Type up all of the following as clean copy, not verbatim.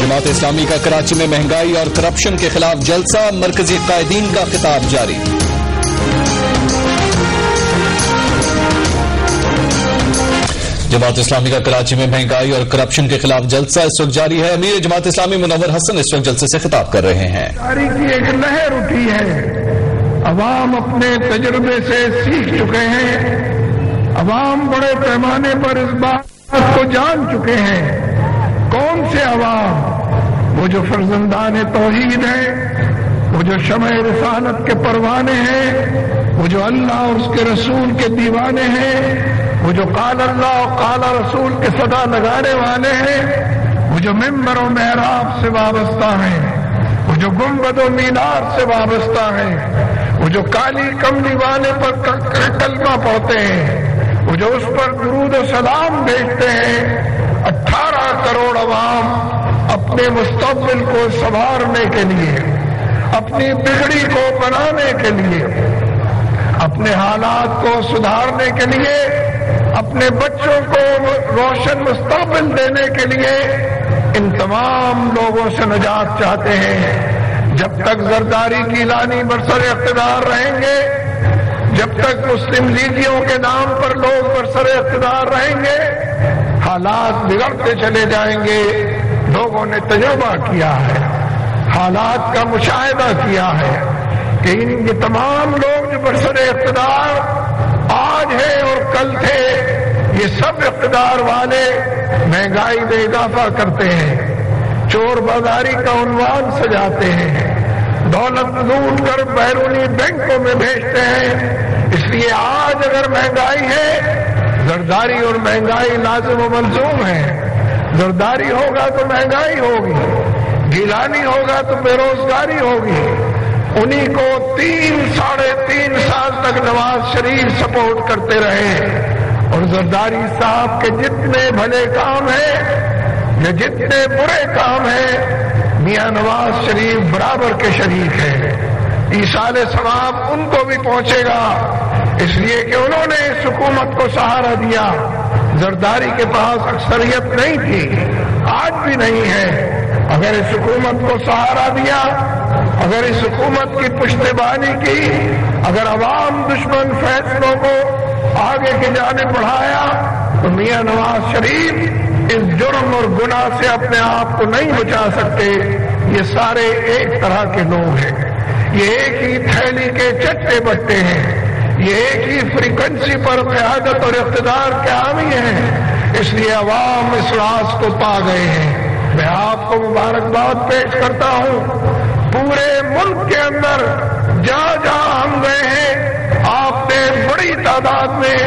جماعت اسلامی کا کراچی میں مہنگائی اور کرپشن کے خلاف جلسہ، مرکزی قائدین کا خطاب جاری۔ جماعت اسلامی کا کراچی میں مہنگائی اور کرپشن کے خلاف جلسہ اس وقت جاری ہے۔ امیر جماعت اسلامی منور حسن اس وقت جلسے سے خطاب کر رہے ہیں۔ تاریخ کی ایک لہر اٹھی ہے، عوام اپنے تجربے سے سیکھ چکے ہیں، عوام بڑے پیمانے پر اس بات کو جان چکے ہیں۔ کون سے عوام؟ وہ جو فرزندان توحید ہیں، وہ جو شمع رسالت کے پروانے ہیں، وہ جو اللہ اور اس کے رسول کے دیوانے ہیں، وہ جو قال اللہ اور قال رسول کے صدا لگانے والے ہیں، وہ جو ممبر و محراب سے وابستہ ہیں، وہ جو گنبد و مینار سے وابستہ ہیں، وہ جو کالی کملی والے پر کلمہ پڑھتے ہیں، وہ جو اس پر درود و سلام بھیجتے ہیں۔ 18 کروڑ عوام اپنے مستقبل کو سنوارنے کے لیے، اپنی بگڑی کو بنانے کے لیے، اپنے حالات کو سدھارنے کے لیے، اپنے بچوں کو روشن مستقبل دینے کے لیے ان تمام لوگوں سے نجات چاہتے ہیں۔ جب تک زرداری کی لانی برسر اقتدار رہیں گے، جب تک مسلم لیگیوں کے نام پر لوگ برسر اقتدار رہیں گے، حالات بگڑتے چلے جائیں گے۔ لوگوں نے تجربہ کیا ہے، حالات کا مشاہدہ کیا ہے کہ یہ تمام لوگ جو برسر اقتدار آج ہے اور کل تھے، یہ سب اقتدار والے مہنگائی میں اضافہ کرتے ہیں، چور بازاری کا عنوان سجاتے ہیں، دولت لوٹ کر بیرونی بینکوں میں بھیجتے ہیں۔ اس لیے آج اگر مہنگائی ہے، زرداری اور مہنگائی لازم و ملزوم ہے۔ زرداری ہوگا تو مہنگائی ہوگی، گیلانی ہوگا تو بے روزگاری ہوگی۔ انہی کو 3-3.5 سال تک نواز شریف سپورٹ کرتے رہے، اور زرداری صاحب کے جتنے بھلے کام ہیں یا جتنے برے کام ہیں، میاں نواز شریف برابر کے شریک ہیں۔ ایصال ثواب ان کو بھی پہنچے گا، اس لیے کہ انہوں نے اس حکومت کو سہارا دیا۔ زرداری کے پاس اکثریت نہیں تھی، آج بھی نہیں ہے۔ اگر اس حکومت کو سہارا دیا، اگر اس حکومت کی پشتیبانی کی، اگر عوام دشمن فیصلوں کو آگے کی جانب بڑھایا، تو میاں نواز شریف اس جرم اور گناہ سے اپنے آپ کو نہیں بچا سکتے۔ یہ سارے ایک طرح کے لوگ ہیں، یہ ایک ہی تھیلی کے چٹے بٹے ہیں، یہ ایک ہی فریکوینسی پر قیادت اور اقتدار کے حامی ہیں۔ اس لیے عوام اس راز کو پا گئے ہیں۔ میں آپ کو مبارکباد پیش کرتا ہوں۔ پورے ملک کے اندر جہاں جہاں ہم گئے ہیں، آپ نے بڑی تعداد میں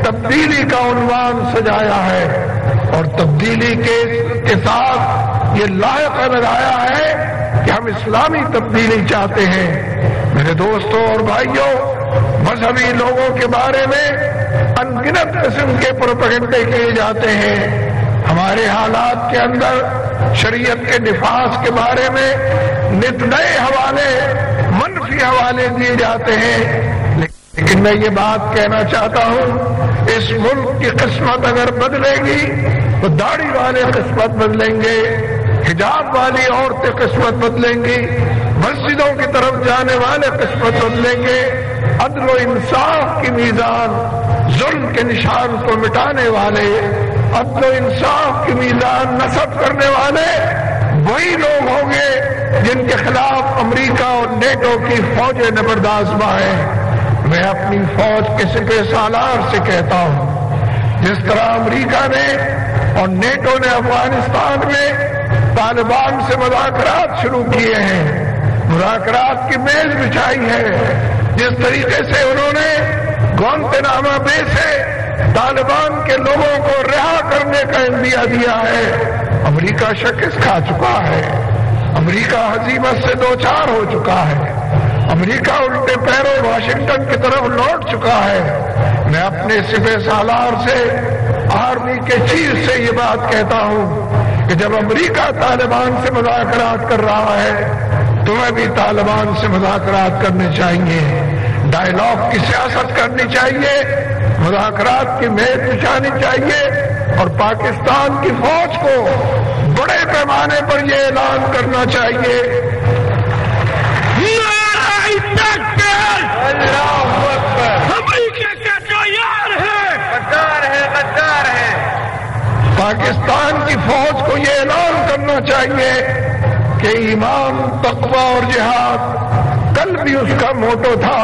تبدیلی کا عنوان سجایا ہے، اور تبدیلی کے ساتھ یہ لائحہ لگایا ہے کہ ہم اسلامی تبدیلی چاہتے ہیں۔ میرے دوستوں اور بھائیوں، مذہبی لوگوں کے بارے میں ان گنت قسم کے پروپیگنڈے کیے جاتے ہیں۔ ہمارے حالات کے اندر شریعت کے نفاذ کے بارے میں نت نئے حوالے، منفی حوالے دیے جاتے ہیں۔ لیکن میں یہ بات کہنا چاہتا ہوں، اس ملک کی قسمت اگر بدلے گی تو داڑھی والے قسمت بدلیں گے، حجاب والی عورتیں قسمت بدلیں گی، مسجدوں کی طرف جانے والے قسمت بدلیں گے۔ عدل و انصاف کی میزان، ظلم کے نشان کو مٹانے والے، عدل و انصاف کی میزان نصب کرنے والے وہی لوگ ہوں گے جن کے خلاف امریکہ اور نیٹو کی فوجیں نبردآزما ہیں۔ میں اپنی فوج کے سپہ سالار سے کہتا ہوں، جس طرح امریکہ نے اور نیٹو نے افغانستان میں طالبان سے مذاکرات شروع کیے ہیں، مذاکرات کی میز بچھائی ہے، جس طریقے سے انہوں نے گوانتانامو بے سے طالبان کے لوگوں کو رہا کرنے کا عندیہ دیا ہے، امریکہ شکست کھا چکا ہے، امریکہ ہزیمت سے دوچار ہو چکا ہے، امریکہ الٹے پیروں واشنگٹن کی طرف لوٹ چکا ہے۔ میں اپنے سپہ سالار سے، آرمی کے چیف سے یہ بات کہتا ہوں کہ جب امریکہ طالبان سے مذاکرات کر رہا ہے، تمہیں بھی طالبان سے مذاکرات کرنے چاہیے، ڈائیلاگ کی سیاست کرنی چاہیے، مذاکرات کی میز بچھانی چاہیے، اور پاکستان کی فوج کو بڑے پیمانے پر یہ اعلان کرنا چاہیے، امریکہ کا جو یار ہے غدار ہے، پاکستان کی فوج کو یہ اعلان کرنا چاہیے کہ ایمان، تقوی اور جہاد کل بھی اس کا موٹو تھا،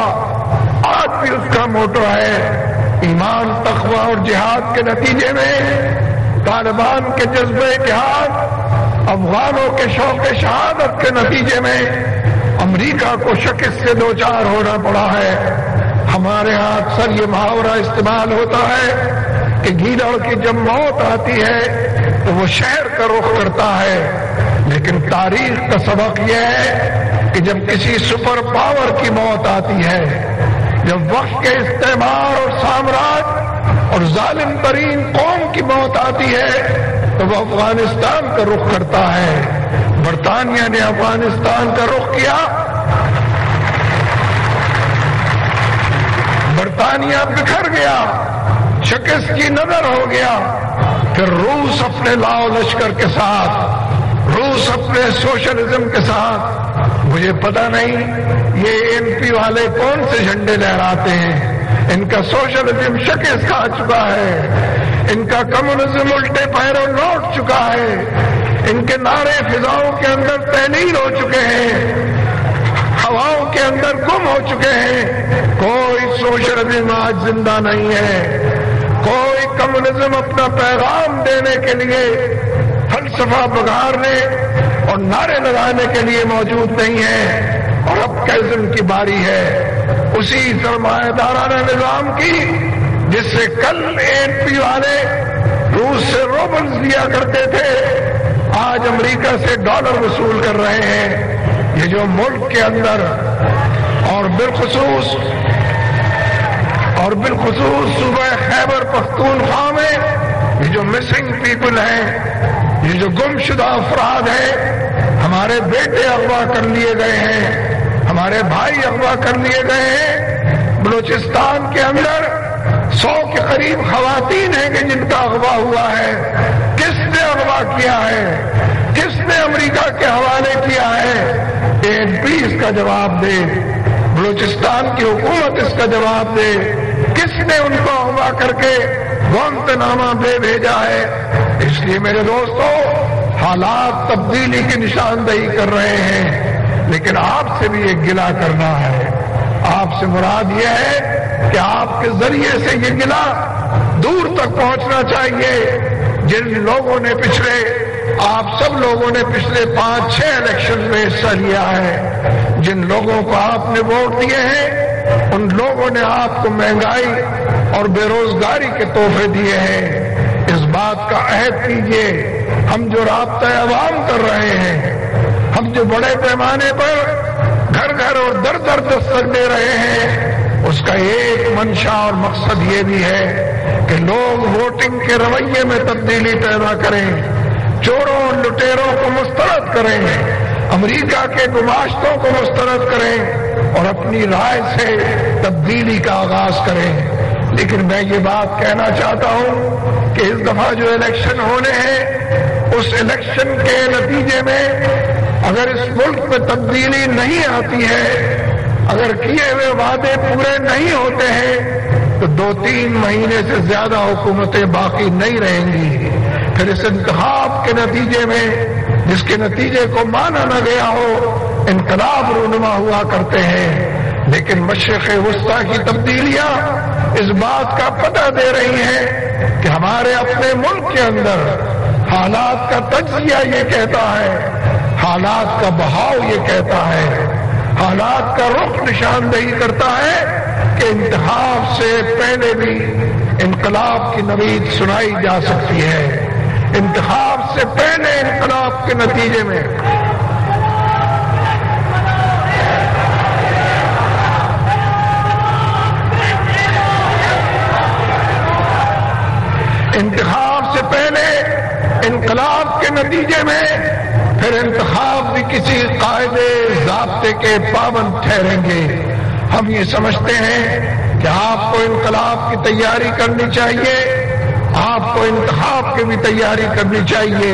آج بھی اس کا موٹو ہے۔ ایمان، تقوی اور جہاد کے نتیجے میں طالبان کے جذبہ جہاد، افغانوں کے شوق شہادت کے نتیجے میں امریکہ کو شکست سے دوچار ہونا پڑا ہے۔ ہمارے ہاں اکثر یہ محاورہ استعمال ہوتا ہے کہ گیدڑ کی جب موت آتی ہے تو وہ شہر کا رخ کرتا ہے، لیکن تاریخ کا سبق یہ ہے کہ جب کسی سپر پاور کی موت آتی ہے، جب وقت کے استعمار اور سامراج اور ظالم ترین قوم کی موت آتی ہے تو وہ افغانستان کا رخ کرتا ہے۔ برطانیہ نے افغانستان کا رخ کیا، برطانیہ بکھر گیا، شکست کی نظر ہو گیا، پھر روس اپنے لاؤ لشکر کے ساتھ، روس اپنے سوشلزم کے ساتھ، مجھے پتہ نہیں یہ ایم پی والے کون سے جھنڈے لہراتے ہیں، ان کا سوشلزم شکست کھا چکا ہے، ان کا کمیونزم الٹے پیروں لوٹ چکا ہے، ان کے نعرے فضاؤں کے اندر تحلیل ہو چکے ہیں، ہواؤں کے اندر گم ہو چکے ہیں۔ کوئی سوشلزم آج زندہ نہیں ہے، کوئی کمیونزم اپنا پیغام دینے کے لیے، فلسفہ بگارنے اور نعرے لگانے کے لیے موجود نہیں ہے۔ اور اب کیزن کی باری ہے اسی سرمایہ دارانہ نظام کی جس سے کل ایم پی والے روس سے روبلز لیا کرتے تھے، آج امریکہ سے ڈالر وصول کر رہے ہیں۔ یہ جو ملک کے اندر اور بالخصوص صوبہ خیبر پختونخوا میں یہ جو مسنگ پیپل ہیں، یہ جو گم شدہ افراد ہیں، ہمارے بیٹے اغوا کر لیے گئے ہیں، ہمارے بھائی اغوا کر لیے گئے ہیں۔ بلوچستان کے اندر 100 کے قریب خواتین ہیں کہ جن کا اغوا ہوا ہے۔ کس نے اغوا کیا ہے؟ کس نے امریکہ کے حوالے کیا ہے؟ ایم پی اس کا جواب دے، بلوچستان کی حکومت اس کا جواب دے، کس نے ان کو اغوا کر کے گوانتانامو بے بھیجا ہے؟ اس لیے میرے دوستو، حالات تبدیلی کی نشاندہی کر رہے ہیں، لیکن آپ سے بھی ایک گلہ کرنا ہے۔ آپ سے مراد یہ ہے کہ آپ کے ذریعے سے یہ گلہ دور تک پہنچنا چاہیے۔ جن لوگوں نے آپ سب لوگوں نے پچھلے 5-6 الیکشن میں حصہ لیا ہے، جن لوگوں کو آپ نے ووٹ دیے ہیں، ان لوگوں نے آپ کو مہنگائی اور بے روزگاری کے تحفے دیے ہیں۔ اس بات کا عہد کیجیے، ہم جو رابطہ عوام کر رہے ہیں، ہم جو بڑے پیمانے پر گھر گھر اور در در دستک دے رہے ہیں، اس کا ایک منشا اور مقصد یہ بھی ہے کہ لوگ ووٹنگ کے رویے میں تبدیلی پیدا کریں، چوروں اور لٹیروں کو مسترد کریں، امریکہ کے گماشتوں کو مسترد کریں اور اپنی رائے سے تبدیلی کا آغاز کریں۔ لیکن میں یہ بات کہنا چاہتا ہوں کہ اس دفعہ جو الیکشن ہونے ہیں، اس الیکشن کے نتیجے میں اگر اس ملک میں تبدیلی نہیں آتی ہے، اگر کیے ہوئے وعدے پورے نہیں ہوتے ہیں، تو 2-3 مہینے سے زیادہ حکومتیں باقی نہیں رہیں گی۔ پھر اس انتخاب کے نتیجے میں، جس کے نتیجے کو مانا نہ گیا ہو، انقلاب رونما ہوا کرتے ہیں، لیکن مشرق وسطیٰ کی تبدیلیاں اس بات کا پتہ دے رہی ہیں کہ ہمارے اپنے ملک کے اندر حالات کا تجزیہ یہ کہتا ہے، حالات کا بہاؤ یہ کہتا ہے، حالات کا رخ نشاندہی کرتا ہے کہ انتخاب سے پہلے بھی انقلاب کی نوید سنائی جا سکتی ہے، انتخاب سے پہلے انقلاب کے نتیجے میں انقلاب کے نتیجے میں پھر انتخاب بھی کسی قاعدے ضابطے کے پابند ٹھہریں گے۔ ہم یہ سمجھتے ہیں کہ آپ کو انقلاب کی تیاری کرنی چاہیے، آپ کو انتخاب کی بھی تیاری کرنی چاہیے،